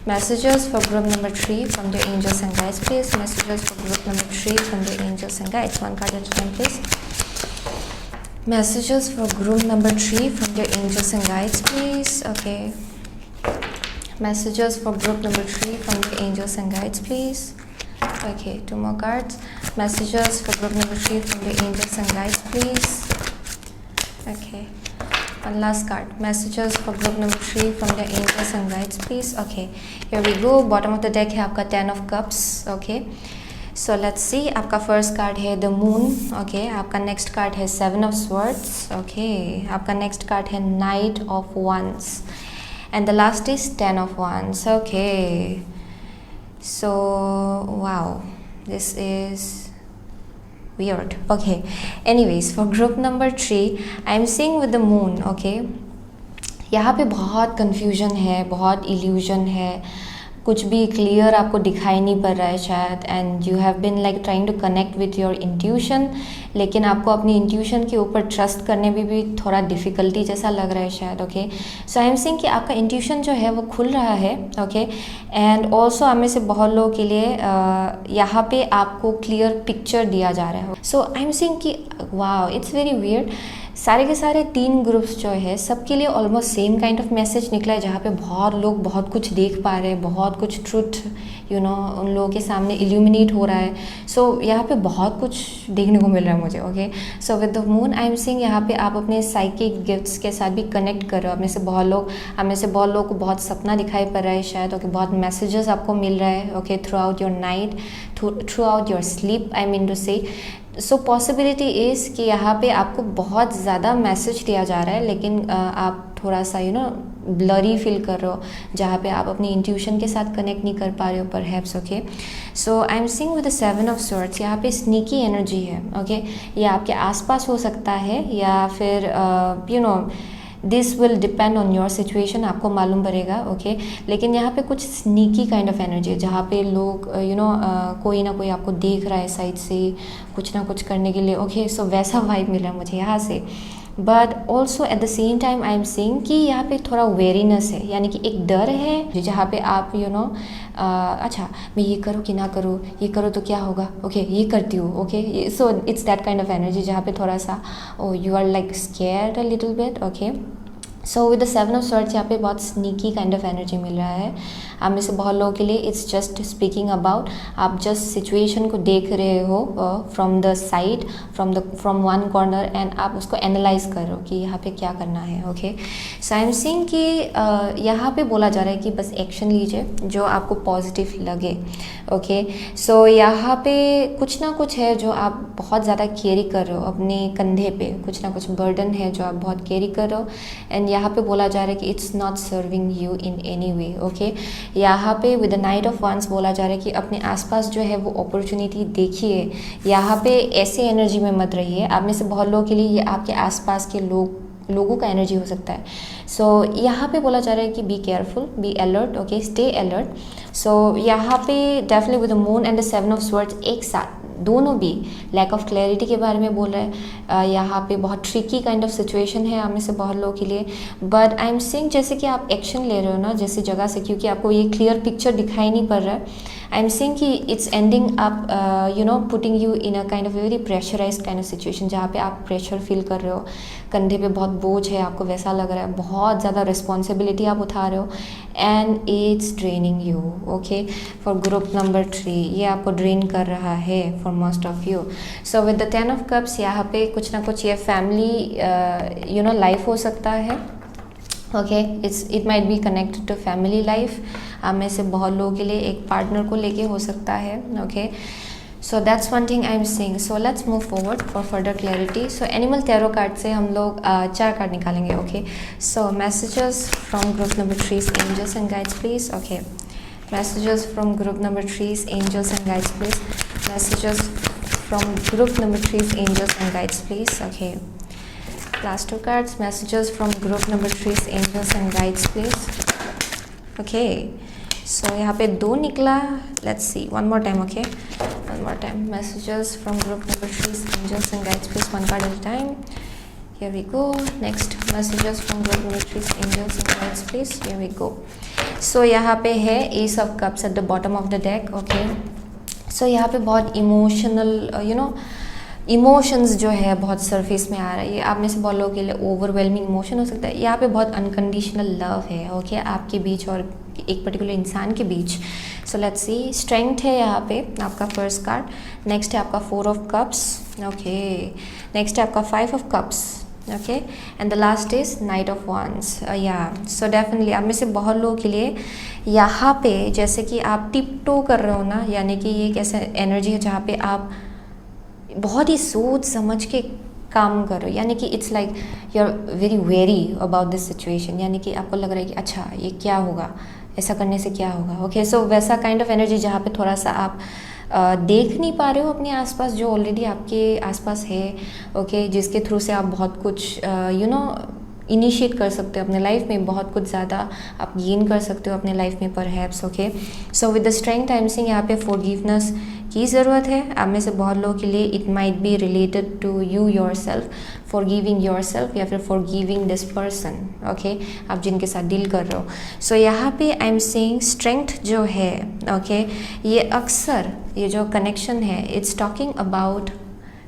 messages for group number 3 from the angels and guides, please. Messages for group number 3 from the angels and guides. One card at a time, please. Messages for group number 3 from the angels and guides, please. Okay. Messages for group number 3 from the angels and guides, please. Okay, 2 more cards. Messages for group number 3 from the angels and guides, please. Okay. One last card. Messages for group number 3 from the angels and guides, please. Okay, here we go. Bottom of the deck है आपका 10 of cups, okay. So let's see. आपका first card है the moon, okay. आपका next card है 7 of swords, okay. आपका next card है knight of wands, and the last is 10 of wands, okay. So wow, this is weird, okay. Anyways, for group number 3 I am seeing with the moon, okay. यहाँ पे बहुत confusion है, बहुत illusion है, कुछ भी clear आपको दिखाई नहीं पड़ रहा है शायद, and you have been like trying to connect with your intuition, लेकिन आपको अपनी इंट्यूशन के ऊपर ट्रस्ट करने में भी थोड़ा डिफ़िकल्टी जैसा लग रहा है शायद, okay. So I am saying कि आपका इंट्यूशन जो है वो खुल रहा है, ओके। एंड ऑल्सो आप में से बहुत लोगों के लिए यहाँ पे आपको क्लियर पिक्चर दिया जा रहा है। सो आई एम सेइंग कि वाओ, इट्स वेरी वियर्ड। सारे के सारे 3 ग्रुप्स जो है सबके लिए almost same kind of message निकला है, जहाँ पे बहुत लोग बहुत कुछ देख पा रहे हैं, बहुत कुछ ट्रुथ उन लोगों के सामने इल्यूमिनेट हो रहा है। सो यहाँ पे बहुत कुछ देखने को मिल रहा है मुझे, okay. So with the moon I am seeing यहाँ पे आप अपने साइकिक गिफ्ट्स के साथ भी कनेक्ट कर रहे हो। आप में से बहुत लोग को बहुत सपना दिखाई पड़ रहा है शायद, ओके। बहुत मैसेजेस आपको मिल रहा है, okay, throughout your night, throughout your sleep, I mean to say. So possibility is कि यहाँ पे आपको बहुत ज़्यादा मैसेज दिया जा रहा है, लेकिन आप थोड़ा सा ब्लरी फील कर रहे हो, जहाँ पे आप अपनी इंट्यूशन के साथ कनेक्ट नहीं कर पा रहे हो perhaps, okay. So I am seeing with the 7 of swords, यहाँ पे स्नीकी एनर्जी है, ओके। ये आपके आसपास हो सकता है, या फिर this will depend on your situation, आपको मालूम पड़ेगा, ओके। लेकिन यहाँ पे कुछ स्नीकी काइंड ऑफ एनर्जी है, जहाँ पे लोग कोई ना कोई आपको देख रहा है साइड से कुछ ना कुछ करने के लिए, ओके। सो वैसा वाइब मिल रहा है मुझे यहाँ से। But also at the same time I am seeing कि यहाँ पे थोड़ा वेरीनेस है, यानी कि एक डर है, जहाँ पे आप अच्छा मैं ये करूँ कि ना करूँ, ये करूँ तो क्या होगा, ओके, ये करती हूँ, okay. So it's that kind of energy, जहाँ पे थोड़ा सा you are like scared a little bit, okay. So with the 7 of swords यहाँ पे बहुत स्नीकी काइंड ऑफ एनर्जी मिल रहा है आप में से बहुत लोगों के लिए इट्स जस्ट स्पीकिंग अबाउट, आप जस्ट सिचुएशन को देख रहे हो from the side, from one corner, and आप उसको एनालाइज कर रहे हो कि यहाँ पे क्या करना है। Okay, so I am saying कि यहाँ पे बोला जा रहा है कि बस एक्शन लीजिए जो आपको पॉजिटिव लगे। ओके, सो यहाँ पे कुछ ना कुछ है जो आप बहुत ज़्यादा कैरी कर रहे हो अपने कंधे पे, कुछ ना कुछ बर्डन है जो आप बहुत कैरी कर रहे हो, एंड यहाँ पे बोला जा रहा है कि it's not serving you in any way. Okay, यहाँ पे with the knight of wands बोला जा रहा है कि अपने आसपास जो है वो अपॉर्चुनिटी देखिए, यहाँ पे ऐसे एनर्जी में मत रहिए। आप में से बहुत लोगों के लिए ये आपके आसपास के लोगों का एनर्जी हो सकता है। सो यहाँ पे बोला जा रहा है कि be careful, be alert, okay, stay alert. So यहाँ पे definitely with the moon and the 7 of swords एक साथ दोनों भी लैक ऑफ क्लैरिटी के बारे में बोल रहा है। यहाँ पे बहुत ट्रिकी काइंड ऑफ सिचुएशन है आप में से बहुत लोगों के लिए, बट आई एम सेइंग जैसे कि आप एक्शन ले रहे हो ना जैसे जगह से, क्योंकि आपको ये क्लियर पिक्चर दिखाई नहीं पड़ रहा है। आई एम सेइंग कि it's ending up putting you in a kind of very pressurised kind of situation, जहाँ पे आप प्रेशर फील कर रहे हो, कंधे पे बहुत बोझ है, आपको वैसा लग रहा है, बहुत ज़्यादा रिस्पॉन्सिबिलिटी आप उठा रहे हो, and it's draining you. Okay, for group number 3 ये आपको ड्रेन कर रहा है for most of you. So with the 10 of cups यहाँ पे कुछ ना कुछ ये फैमिली लाइफ हो सकता है। Okay, it might be connected to family life. आप में से बहुत लोगों के लिए एक पार्टनर को लेके हो सकता है। Okay, so that's one thing I am saying. So let's move forward for further clarity. So animal tarot card से हम लोग 4 कार्ड निकालेंगे। Okay, so messages from group number 3 angels and guides please. Okay, messages from group number 3 angels and guides please. Messages from group number 3 angels and guides please. Okay, last 2 cards, messages from group number 3 angels and guides please. Okay, so यहाँ पे 2 निकला। let's see one more time। okay, one more time, messages from group number 3 angels and guides please, 1 card at a time. Here we go. Next, messages from group number 3 angels and guides please. Here we go. so यहाँ पे है Ace of Cups at the bottom of the deck। okay, so यहाँ पे बहुत emotional emotions जो है बहुत surface में आ रहा है। ये आप में से बहुत लोगों के लिए ओवरवेलमिंग इमोशन हो सकता है। यहाँ पे बहुत अनकंडीशनल लव है। ओके, आपके बीच और एक पर्टिकुलर इंसान के बीच। सो लेट्स सी, स्ट्रेंथ है यहाँ पे आपका फर्स्ट कार्ड। नेक्स्ट है आपका 4 ऑफ कप्स। ओके, नेक्स्ट है आपका 5 of cups. Okay, and the last is knight of wands. या सो डेफिनेटली आप में से बहुत लोगों के लिए यहाँ पे जैसे कि आप टिप-टो कर रहे हो ना, यानी कि ये एक ऐसा एनर्जी है जहाँ पे आप बहुत ही सोच समझ के काम करो, यानी कि it's like you are very very about this situation, यानी कि आपको लग रहा है कि अच्छा ये क्या होगा, ऐसा करने से क्या होगा। ओके, सो वैसा काइंड ऑफ एनर्जी जहाँ पे थोड़ा सा आप देख नहीं पा रहे हो अपने आसपास जो ऑलरेडी आपके आसपास है। ओके, जिसके थ्रू से आप बहुत कुछ इनिशिएट कर सकते हो अपने लाइफ में, बहुत कुछ ज़्यादा आप गेन कर सकते हो अपने लाइफ में perhaps. Okay, so with the strength I am saying यहाँ पे फॉरगिवनेस की ज़रूरत है। आप में से बहुत लोगों के लिए it might be related to you yourself, forgiving yourself या फिर फॉरगिविंग दिस पर्सन। ओके, आप जिनके साथ डील कर रहे हो। सो यहाँ पे आई एम सेइंग स्ट्रेंथ जो है, ओके, ये अक्सर ये जो कनेक्शन है it's talking about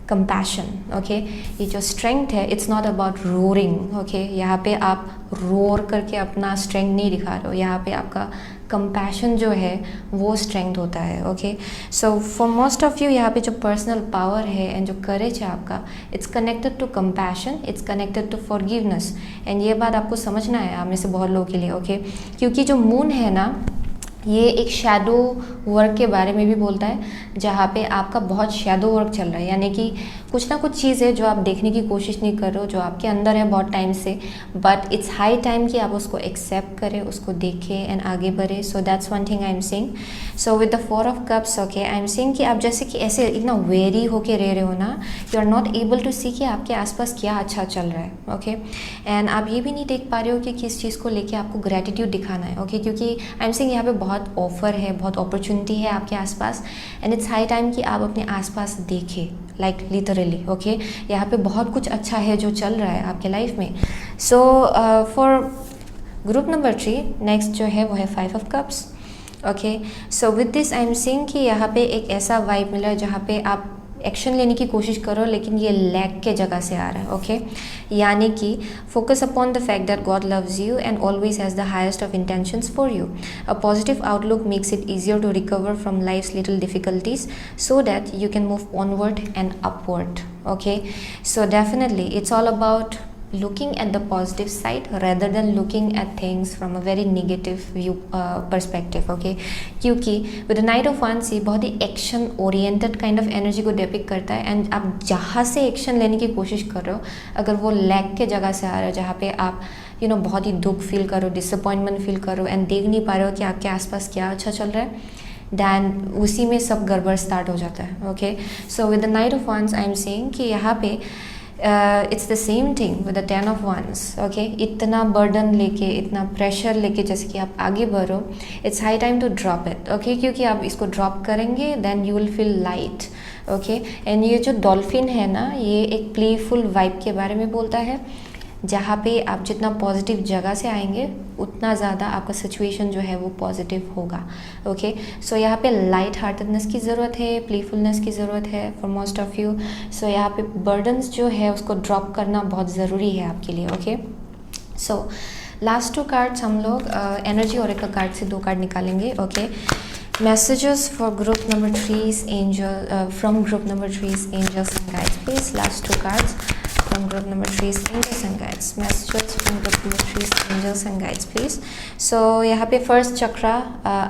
compassion. Okay, ये जो स्ट्रेंथ है it's not about roaring. Okay, यहाँ पे आप रोर करके अपना स्ट्रेंथ नहीं दिखा रहे हो, यहाँ पे आपका कंपैशन जो है वो स्ट्रेंथ होता है। Okay, so for most of you यहाँ पे जो पर्सनल पावर है एंड जो करेज है आपका, it's connected to compassion, it's connected to forgiveness. And ये बात आपको समझना है आप में से बहुत लोगों के लिए। ओके, क्योंकि जो मून है ना ये एक शैडो वर्क के बारे में भी बोलता है, जहाँ पे आपका बहुत शैडो वर्क चल रहा है, यानी कि कुछ ना कुछ चीज़ है जो आप देखने की कोशिश नहीं कर रहे हो, जो आपके अंदर है बहुत टाइम से, बट इट्स हाई टाइम कि आप उसको एक्सेप्ट करें, उसको देखें एंड आगे बढ़े। सो that's one thing I am saying. So with the 4 of cups, okay, I am saying कि आप जैसे कि ऐसे इतना वेरी होके रह रहे हो ना, you are not able to see कि आपके आसपास क्या अच्छा चल रहा है। ओके, एंड आप ये भी नहीं देख पा रहे हो कि किस चीज़ को लेके आपको ग्रेटिट्यूड दिखाना है। ओके, क्योंकि आई एम सेइंग यहाँ पे बहुत ऑफर है, बहुत अपॉर्चुनिटी है आपके आसपास, एंड इट्स हाई टाइम कि आप अपने आसपास देखें, लाइक लिटरली। ओके, यहाँ पे बहुत कुछ अच्छा है जो चल रहा है आपके लाइफ में। सो फॉर ग्रुप नंबर 3 नेक्स्ट जो है वो है 5 of cups. Okay, so with this I am seeing कि यहाँ पे एक ऐसा वाइब मिला है जहाँ पे आप एक्शन लेने की कोशिश करो, लेकिन ये लैक के जगह से आ रहा है, ओके। यानी कि focus upon the fact that God loves you and always has the highest of intentions for you. A positive outlook makes it easier to recover from life's little difficulties so that you can move onward and upward, okay? So definitely it's all about looking at the positive side rather than looking at things from a very negative view perspective, okay? क्योंकि with the Knight of Wands ये बहुत ही action oriented kind of energy को depict करता है, and आप जहाँ से एक्शन लेने की कोशिश कर रहे हो, अगर वो लैक के जगह से आ रहा है, जहाँ पे आप बहुत ही दुख फील करो, डिसअपॉइंटमेंट फील करो एंड देख नहीं पा रहे हो कि आपके आसपास क्या अच्छा चल रहा है, दैन उसी में सब गड़बड़ स्टार्ट हो जाता है, okay. So with the knight of wands I am saying कि यहाँ पे it's the same thing with the 10 of wands, okay. इतना बर्डन लेके, इतना प्रेशर लेके जैसे कि आप आगे बढ़ो, it's high time to drop it, okay. क्योंकि आप इसको ड्रॉप करेंगे then you will feel light, okay. And ये जो डॉल्फिन है ना, ये एक प्लेफुल वाइब के बारे में बोलता है, जहाँ पे आप जितना पॉजिटिव जगह से आएंगे उतना ज़्यादा आपका सिचुएशन जो है वो पॉजिटिव होगा, ओके। सो यहाँ पे लाइट हार्टेडनेस की ज़रूरत है, प्लेफुलनेस की ज़रूरत है फॉर मोस्ट ऑफ यू। सो यहाँ पे बर्डन्स जो है उसको ड्रॉप करना बहुत ज़रूरी है आपके लिए, ओके। सो लास्ट 2 कार्ड्स हम लोग एनर्जी ओरेकल कार्ड से 2 कार्ड निकालेंगे, okay. Messages for group number 3's angel from group number 3's angels and guides, please. Last 2 cards from group number 3's angels and guides. Messages from group number 3's angels and guides, please. So यहाँ पे first चक्रा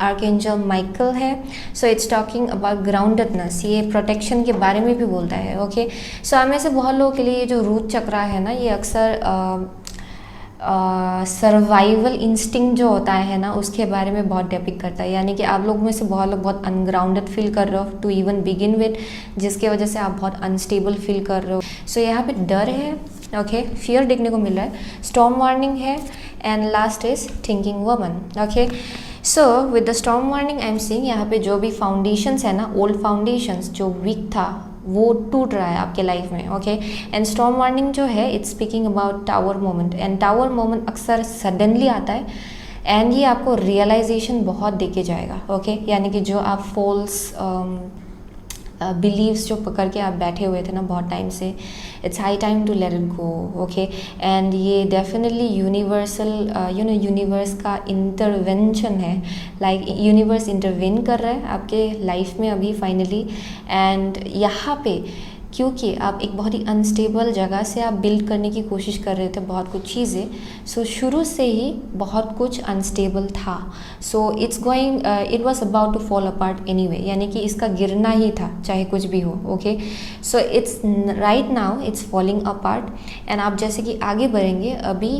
archangel Michael है. So it's talking about groundedness. ये protection के बारे में भी बोलता है, ओके. सो हमें से बहुत लोगों के लिए ये जो रूट चक्रा है ना, ये अक्सर सर्वाइवल इंस्टिंक्ट जो होता है ना, उसके बारे में बहुत डिपिक्ट करता है. यानी कि आप लोग में से बहुत लोग बहुत अनग्राउंडेड फील कर रहे हो टू इवन बिगिन विद, जिसके वजह से आप बहुत अनस्टेबल फील कर रहे हो. सो यहाँ पे डर है, ओके, फियर देखने को मिल रहा है, स्टॉर्म वार्निंग है, and last is thinking woman, okay. So with the storm warning I am seeing यहाँ पे जो भी फाउंडेशंस है ना, ओल्ड फाउंडेशंस जो वीक था वो टूट रहा है आपके लाइफ में, ओके. एंड स्टॉर्म वार्निंग जो है it's speaking about tower moment, and tower moment अक्सर सडनली आता है, एंड ये आपको रियलाइजेशन बहुत देके जाएगा, ओके. यानी कि जो आप फॉल्स बिलीव्स जो पकड़ के आप बैठे हुए थे ना बहुत टाइम से, it's high time to let it go, okay. And ये डेफिनेटली यूनिवर्सल यूनिवर्स का इंटरवेंशन है, लाइक यूनिवर्स इंटरवेन कर रहा है आपके लाइफ में अभी फाइनली. एंड यहाँ पे क्योंकि आप एक बहुत ही अनस्टेबल जगह से आप बिल्ड करने की कोशिश कर रहे थे बहुत कुछ चीज़ें, सो शुरू से ही बहुत कुछ अनस्टेबल था. So it's going, it was about to fall apart anyway, यानी कि इसका गिरना ही था चाहे कुछ भी हो, okay. So it's right now it's falling apart, and आप जैसे कि आगे बढ़ेंगे अभी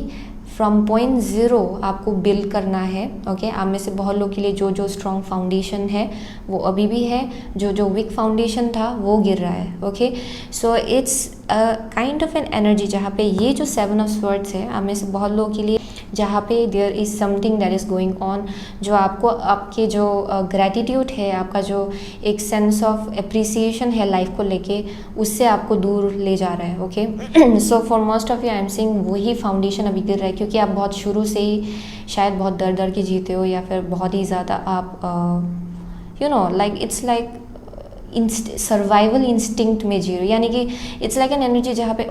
फ्रॉम पॉइंट 0 आपको बिल्ड करना है, ओके. आप में से बहुत लोग के लिए जो जो स्ट्रॉन्ग फाउंडेशन है वो अभी भी है, जो जो वीक फाउंडेशन था वो गिर रहा है, okay. So it's kind of an energy जहाँ पे ये जो 7 ऑफ स्वर्ड्स है, आप में से बहुत लोगों के लिए जहाँ पे there is something that is going on, जो आपको आपके जो ग्रैटिट्यूड है, आपका जो एक सेंस ऑफ एप्रिसिएशन है लाइफ को लेके, उससे आपको दूर ले जा रहा है, okay. So for most of you I am saying वही फाउंडेशन अभी गिर रहा है, क्योंकि आप बहुत शुरू से ही शायद बहुत डर डर के जीते हो, या फिर बहुत ही ज़्यादा आप like it's like survival instinct में जी रहे हो. यानी कि इट्स लाइक एन एनर्जी जहाँ पे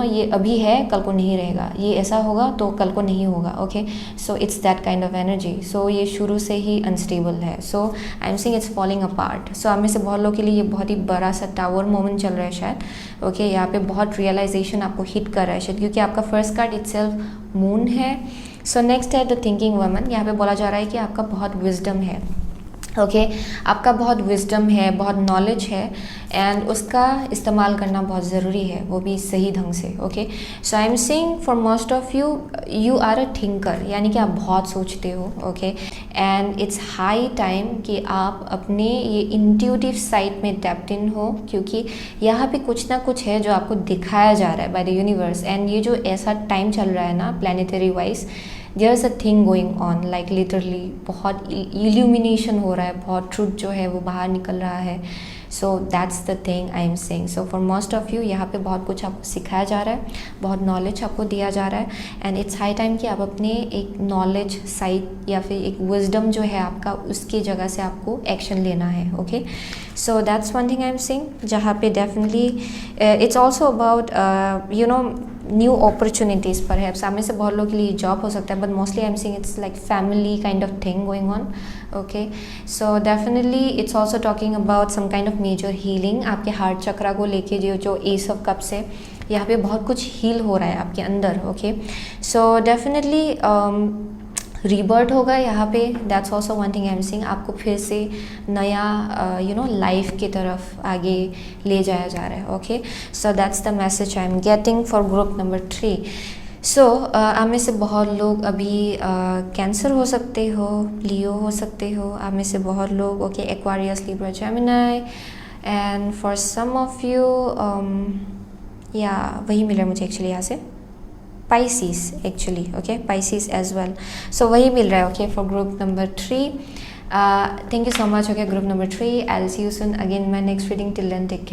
ये अभी है कल को नहीं रहेगा, ये ऐसा होगा तो कल को नहीं होगा, okay. So it's that kind of energy. So ये शुरू से ही अनस्टेबल है. So I am saying it's falling apart. So आप में से बहुत लोगों के लिए ये बहुत ही बड़ा सा टावर मोमेंट चल रहा है शायद, ओके. यहाँ पे बहुत रियलाइजेशन आपको हिट कर रहा है शायद, क्योंकि आपका फर्स्ट कार्ड इटसेल्फ मून है. सो नेक्स्ट है द थिंकिंग वुमन. यहाँ पे बोला जा रहा है कि आपका बहुत विजडम है, ओके. आपका बहुत विजडम है, बहुत नॉलेज है, एंड उसका इस्तेमाल करना बहुत ज़रूरी है, वो भी सही ढंग से, okay. So I am saying for most of you, you are a thinker, यानी कि आप बहुत सोचते हो, okay. And it's high time कि आप अपने ये इंट्यूटिव साइड में टैप्ड इन हो, क्योंकि यहाँ पे कुछ ना कुछ है जो आपको दिखाया जा रहा है बाय द यूनिवर्स. एंड ये जो ऐसा टाइम चल रहा है ना planetary wise, there is a thing going on, like literally बहुत इल्यूमिनेशन हो रहा है, बहुत ट्रुथ जो है वो बाहर निकल रहा है. सो that's the thing I am saying. So for most of you यहाँ पे बहुत कुछ आपको सिखाया जा रहा है, बहुत नॉलेज आपको दिया जा रहा है, एंड इट्स हाई टाइम कि आप अपने एक नॉलेज साइड या फिर एक विजडम जो है आपका, उसकी जगह से आपको एक्शन लेना है. Okay, so that's one thing I am saying, जहाँ पे definitely it's also about you know new opportunities. पर है सामने से बहुत लोगों के लिए जॉब हो सकता है, but mostly I am saying it's like family kind of thing going on. Okay, so definitely it's also talking about some kind of major healing. आपके हार्ट चक्रा को लेके जो एस ऑफ कप्स है, यहाँ पे बहुत कुछ हील हो रहा है आपके अंदर. ओके, सो डेफिनेटली रीबर्थ होगा यहाँ पे. That's also one thing I am saying. आपको फिर से नया यू नो लाइफ की तरफ आगे ले जाया जा रहा है. Okay, so that's the message I am getting for group number 3. सो आप में से बहुत लोग अभी कैंसर हो सकते हो, लियो हो सकते हो. आप में से बहुत लोग okay Aquarius, Libra, Gemini, and for some of you या वही मिला मुझे एक्चुअली यहाँ से Pisces actually. Okay, Pisces as well. So वही मिल रहा है. Okay, for group number 3. Thank you so much. Okay, group number 3. I'll see you soon again in my next reading. Till then, take care.